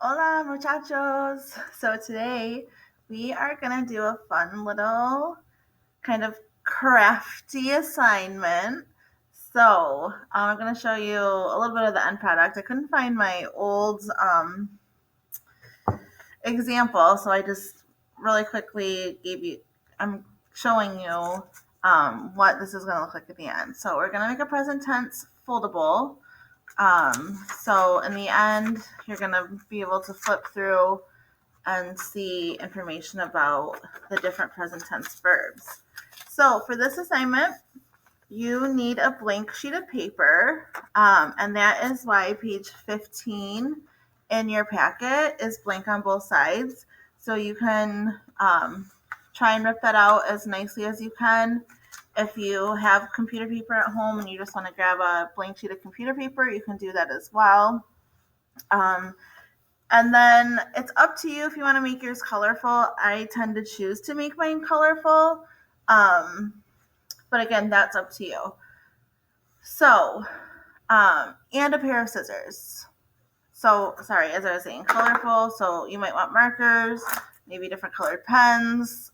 Hola, muchachos. So today we are going to do a fun little kind of crafty assignment. So I'm going to show you a little bit of the end product. I couldn't find my old example, so I just really quickly I'm showing you what this is going to look like at the end. So we're going to make a present tense foldable. So in the end, you're going to be able to flip through and see information about the different present tense verbs. So for this assignment, you need a blank sheet of paper, and that is why page 15 in your packet is blank on both sides. So you can try and rip that out as nicely as you can. If you have computer paper at home and you just want to grab a blank sheet of computer paper, you can do that as well. And then it's up to you if you want to make yours colorful. I tend to choose to make mine colorful. But again, that's up to you. So, and a pair of scissors. So, sorry, as I was saying, colorful. So you might want markers, maybe different colored pens,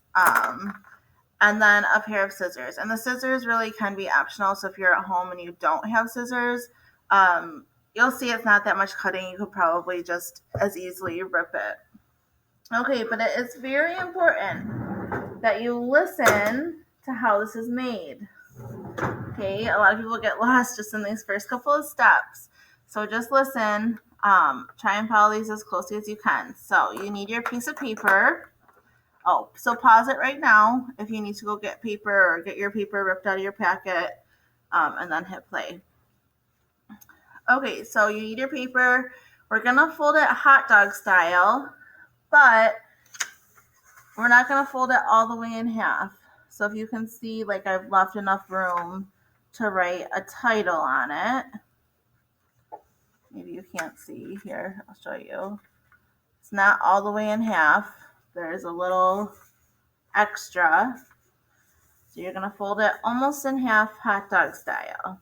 and then a pair of scissors. And the scissors really can be optional. So if you're at home and you don't have scissors, you'll see it's not that much cutting. You could probably just as easily rip it. Okay, but it is very important that you listen to how this is made. Okay, a lot of people get lost just in these first couple of steps. So just listen. Try and follow these as closely as you can. So you need your piece of paper. Oh, so pause it right now if you need to go get paper or get your paper ripped out of your packet, and then hit play. Okay, so you need your paper. We're going to fold it hot dog style, but we're not going to fold it all the way in half. So if you can see, like, I've left enough room to write a title on it. Maybe you can't see here. I'll show you. It's not all the way in half. There's a little extra. So you're going to fold it almost in half, hot dog style.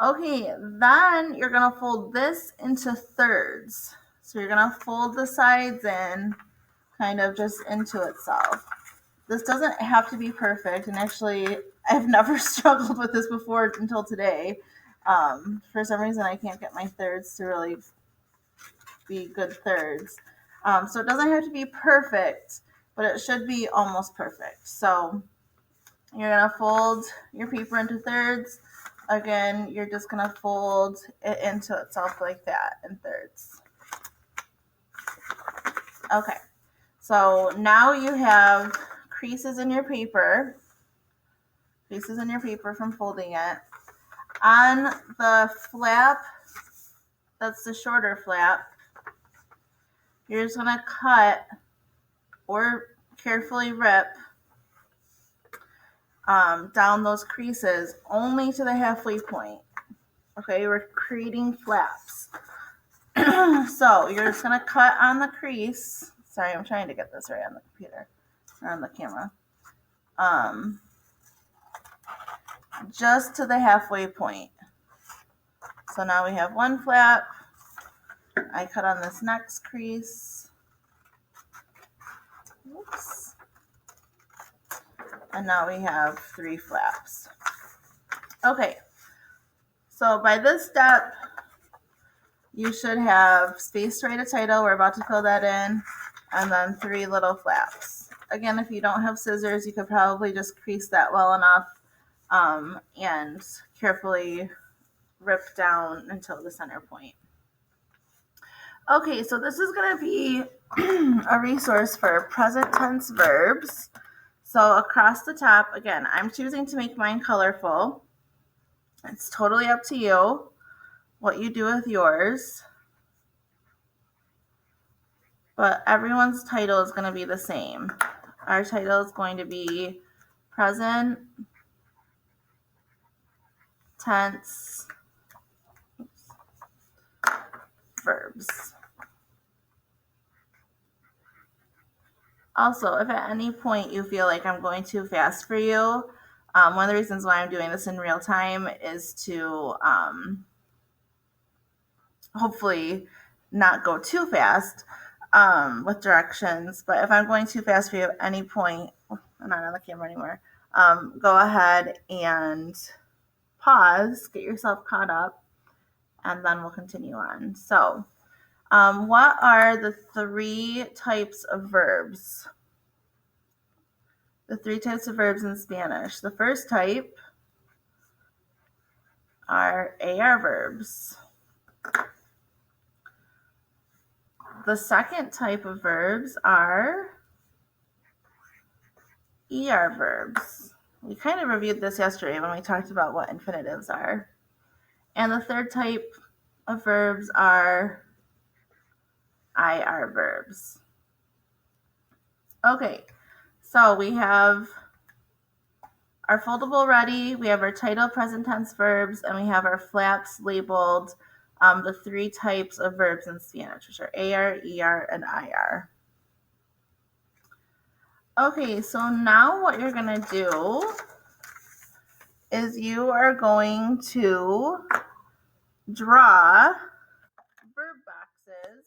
Okay, then you're going to fold this into thirds. So you're going to fold the sides in kind of just into itself. This doesn't have to be perfect, and actually I've never struggled with this before until today. For some reason I can't get my thirds to really be good thirds. So it doesn't have to be perfect, but it should be almost perfect. So you're going to fold your paper into thirds. Again, you're just going to fold it into itself like that in thirds. Okay, so now you have creases in your paper from folding it. On the flap, that's the shorter flap, you're just going to cut or carefully rip down those creases only to the halfway point. Okay, we're creating flaps. So you're just going to cut on the crease. Sorry, I'm trying to get this right on the computer or on the camera. Just to the halfway point. So now we have one flap. I cut on this next crease. Oops. And now we have 3 flaps. Okay, so by this step, you should have space to write a title. We're about to fill that in, and then 3 little flaps. Again, if you don't have scissors, you could probably just crease that well enough and carefully rip down until the center point. Okay, so this is going to be a resource for present tense verbs. So across the top, again, I'm choosing to make mine colorful. It's totally up to you what you do with yours. But everyone's title is going to be the same. Our title is going to be present tense verbs. Also, if at any point you feel like I'm going too fast for you, one of the reasons why I'm doing this in real time is to hopefully not go too fast with directions. But if I'm going too fast for you at any point, I'm not on the camera anymore, go ahead and pause, get yourself caught up, and then we'll continue on. So, what are the three types of verbs? The three types of verbs in Spanish. The first type are AR verbs. The second type of verbs are ER verbs. We kind of reviewed this yesterday when we talked about what infinitives are. And the third type of verbs are IR verbs. Okay, so we have our foldable ready, we have our title present tense verbs, and we have our flaps labeled the three types of verbs in Spanish, which are AR, ER, and IR. Okay, so now what you're going to do is you are going to draw verb boxes,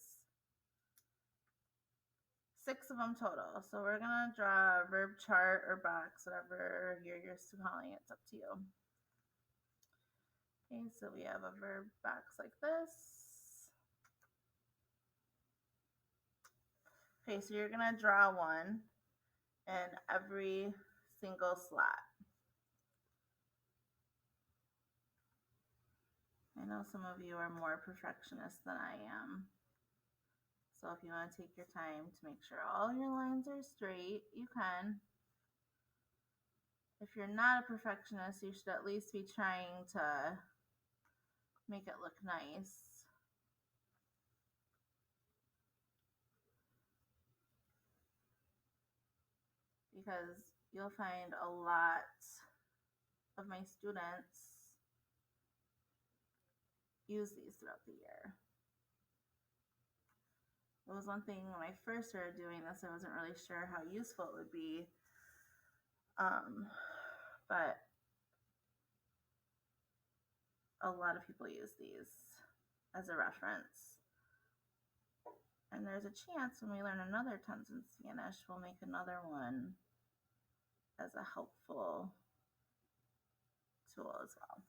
6 of them total. So we're going to draw a verb chart or box, whatever you're used to calling it. It's up to you. Okay, so we have a verb box like this. Okay, so you're going to draw one in every single slot. I know some of you are more perfectionist than I am. So if you want to take your time to make sure all your lines are straight, you can. If you're not a perfectionist, you should at least be trying to make it look nice. Because you'll find a lot of my students use these throughout the year. It was one thing when I first started doing this, I wasn't really sure how useful it would be. But a lot of people use these as a reference. And there's a chance when we learn another tense in Spanish, we'll make another one as a helpful tool as well.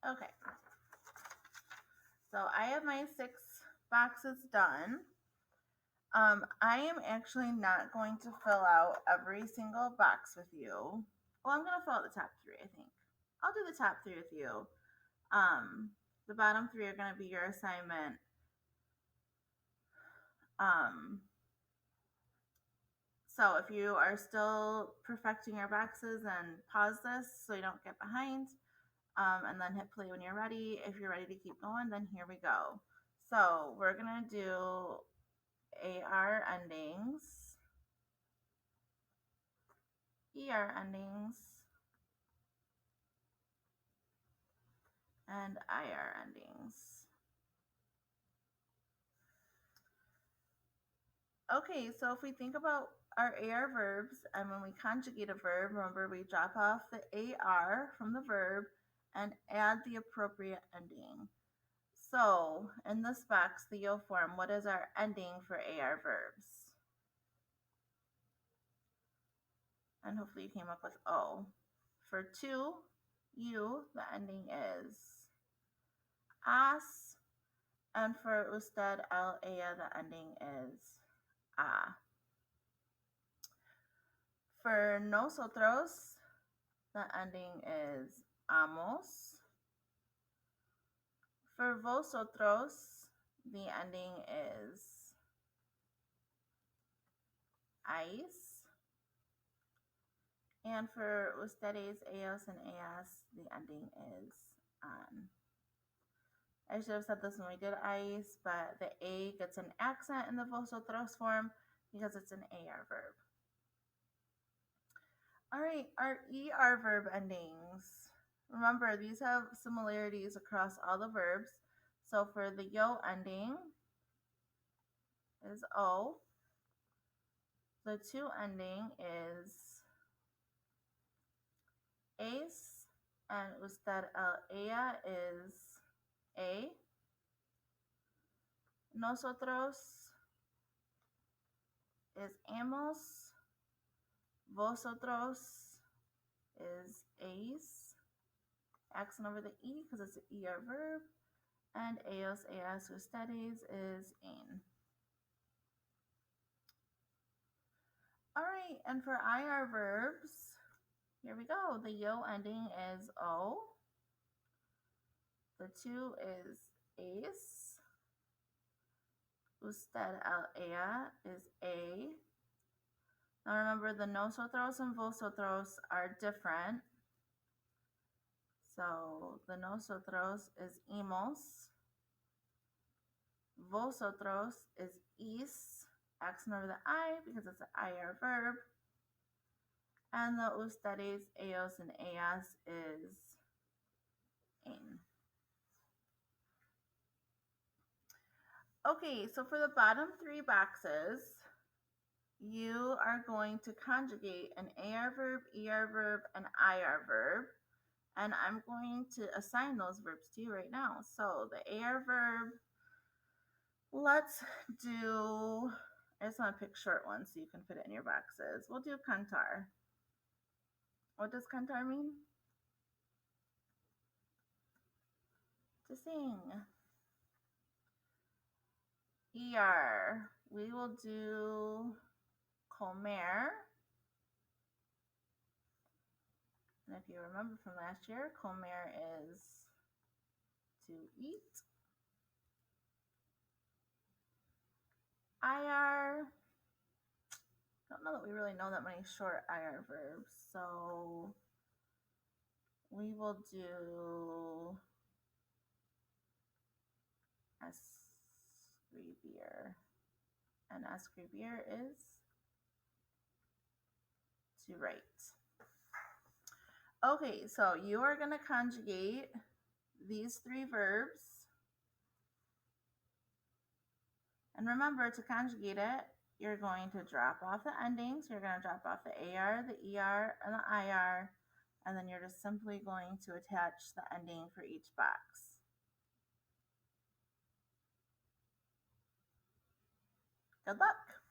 Okay, so I have my 6 boxes done. I am actually not going to fill out every single box with you. Well, I'm going to fill out the top 3, I think. I'll do the top 3 with you. The bottom 3 are going to be your assignment. So if you are still perfecting your boxes, then pause this so you don't get behind. And then hit play when you're ready. If you're ready to keep going, then here we go. So we're going to do AR endings, ER endings, and IR endings. Okay, so if we think about our AR verbs, and when we conjugate a verb, remember we drop off the AR from the verb and add the appropriate ending. So in this box, the yo form, what is our ending for AR verbs? And hopefully you came up with O. For to, you, the ending is as. And for usted, el, ella, the ending is a. For nosotros, the ending is amos. For vosotros, the ending is ice. And for ustedes, ellos, and ellas, the ending is on. I should have said this when we did ice, but the A gets an accent in the vosotros form because it's an AR verb. All right, our ER verb endings. Remember, these have similarities across all the verbs. So for the yo ending is O. The to ending is es, and usted ella is a. Nosotros is amos. Vosotros is es. Accent over the E because it's an ER verb. And ellos, ellas, ustedes is en. All right, and for IR verbs, here we go. The yo ending is O. The to is es. Usted, ella is a. Now remember, the nosotros and vosotros are different. So the nosotros is imos. Vosotros is is. Accent over the I because it's an IR verb. And the ustedes, ellos, and ellas is en. Okay, so for the bottom three boxes, you are going to conjugate an AR verb, ER verb, and IR verb. And I'm going to assign those verbs to you right now. So the AR verb, let's do, I just want to pick short ones so you can fit it in your boxes. We'll do cantar. What does cantar mean? To sing. ER, we will do comer. And if you remember from last year, comer is to eat. IR, don't know that we really know that many short IR verbs, so we will do escribir. And escribir is to write. Okay, so you are going to conjugate these three verbs. And remember, to conjugate it, you're going to drop off the endings. You're going to drop off the AR, the ER, and the IR. And then you're just simply going to attach the ending for each box. Good luck.